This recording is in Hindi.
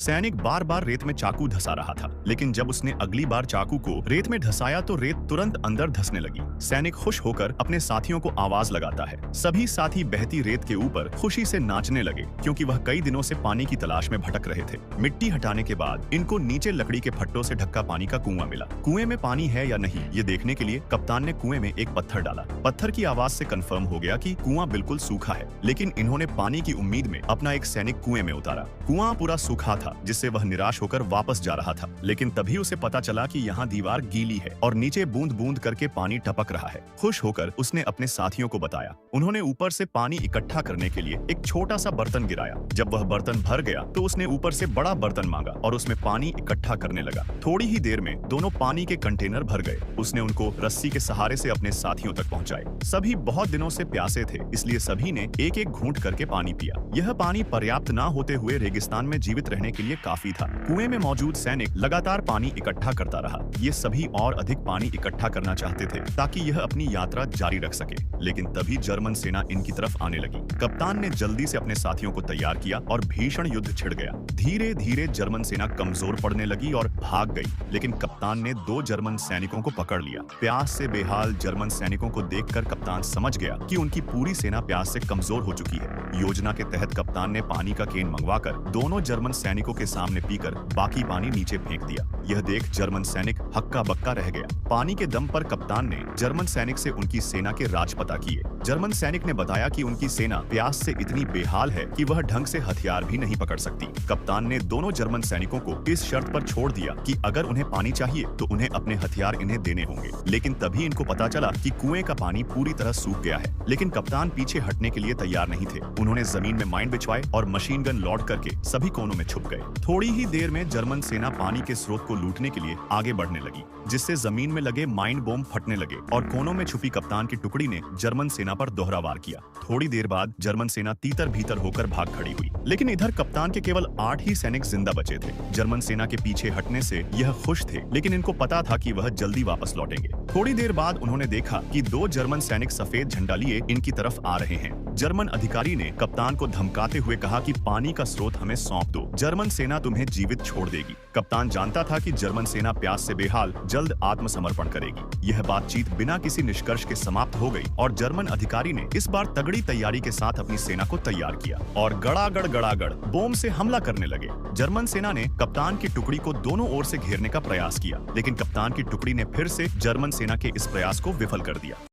सैनिक बार बार रेत में चाकू धंसा रहा था, लेकिन जब उसने अगली बार चाकू को रेत में धंसाया तो रेत तुरंत अंदर धंसने लगी। सैनिक खुश होकर अपने साथियों को आवाज लगाता है। सभी साथी बहती रेत के ऊपर खुशी से नाचने लगे, क्योंकि वह कई दिनों से पानी की तलाश में भटक रहे थे। मिट्टी हटाने के बाद इनको नीचे लकड़ी के फट्टों से ढका पानी का कुआं मिला। कुएं में पानी है या नहीं, ये देखने के लिए कप्तान ने कुएं में एक पत्थर डाला। पत्थर की आवाज से कंफर्म हो गया कि कुआं बिल्कुल सूखा है, लेकिन इन्होंने पानी की उम्मीद में अपना एक सैनिक कुएं में उतारा। कुआं पूरा सूखा था, जिससे वह निराश होकर वापस जा रहा था, लेकिन तभी उसे पता चला कि यहाँ दीवार गीली है और नीचे बूंद बूंद करके पानी टपक रहा है। खुश होकर उसने अपने साथियों को बताया। उन्होंने ऊपर से पानी इकट्ठा करने के लिए एक छोटा सा बर्तन गिराया। जब वह बर्तन भर गया तो उसने ऊपर से बड़ा बर्तन मांगा और उसमें पानी इकट्ठा करने लगा। थोड़ी ही देर में दोनों पानी के कंटेनर भर गए। उसने उनको रस्सी के सहारे से अपने साथियों तक पहुंचाए। सभी बहुत दिनों से प्यासे थे, इसलिए सभी ने एक एक घूंट करके पानी पिया। यह पानी पर्याप्त न होते हुए रेगिस्तान में जीवित रहने के लिए काफी था। कुएं में मौजूद सैनिक लगातार पानी इकट्ठा करता रहा। ये सभी और अधिक पानी इकट्ठा करना चाहते थे ताकि यह अपनी यात्रा जारी रख सके, लेकिन तभी जर्मन सेना इनकी तरफ आने लगी। कप्तान ने जल्दी से अपने साथियों को तैयार किया और भीषण युद्ध छिड़ गया। धीरे धीरे जर्मन सेना कमजोर पड़ने लगी और भाग गई, लेकिन कप्तान ने 2 जर्मन सैनिकों को पकड़ लिया। प्यास से बेहाल जर्मन सैनिकों को देखकर कप्तान समझ गया कि उनकी पूरी सेना प्यास से कमजोर हो चुकी है। योजना के तहत कप्तान ने पानी का केन मंगवाकर दोनों जर्मन सैनिकों के सामने पीकर बाकी पानी नीचे फेंक दिया। यह देख जर्मन सैनिक हक्का बक्का रह गया। पानी के दम पर कप्तान ने जर्मन सैनिक से उनकी सेना के राज पता किए। जर्मन सैनिक ने बताया कि उनकी सेना प्यास से इतनी बेहाल है कि वह ढंग से हथियार भी नहीं पकड़ सकती। कप्तान ने दोनों जर्मन सैनिकों को इस शर्त पर छोड़ दिया कि अगर उन्हें पानी चाहिए तो उन्हें अपने हथियार इन्हें देने होंगे। लेकिन तभी इनको पता चला कि कुएं का पानी पूरी तरह सूख गया है, लेकिन कप्तान पीछे हटने के लिए तैयार नहीं थे। उन्होंने जमीन में माइन बिछवाए और मशीन गन लॉड करके सभी कोनों में छुप गए। थोड़ी ही देर में जर्मन सेना पानी के स्रोत को लूटने के लिए आगे बढ़ने लगी, जिससे जमीन में लगे माइन बॉम्ब फटने लगे और कोनों में छुपी कप्तान की टुकड़ी ने जर्मन सेना पर दोहरा वार किया। थोड़ी देर बाद जर्मन सेना तीतर भीतर होकर भाग खड़ी हुई, लेकिन इधर कप्तान के केवल 8 ही सैनिक जिंदा बचे थे। जर्मन सेना के पीछे हटने से यह खुश थे, लेकिन इनको पता था कि वह जल्दी वापस लौटेंगे। थोड़ी देर बाद उन्होंने देखा कि 2 जर्मन सैनिक सफेद झंडा लिए इनकी तरफ आ रहे हैं। जर्मन अधिकारी ने कप्तान को धमकाते हुए कहा कि पानी का स्रोत हमें सौंप दो, जर्मन सेना तुम्हें जीवित छोड़ देगी। कप्तान जानता था कि जर्मन सेना प्यास से बेहाल जल्द आत्मसमर्पण करेगी। यह बातचीत बिना किसी निष्कर्ष के समाप्त हो गई और जर्मन अधिकारी ने इस बार तगड़ी तैयारी के साथ अपनी सेना को तैयार किया और गड़ागड़ बम से हमला करने लगे। जर्मन सेना ने कप्तान की टुकड़ी को दोनों ओर से घेरने का प्रयास किया, लेकिन कप्तान की टुकड़ी ने फिर से जर्मन सेना के इस प्रयास को विफल कर दिया।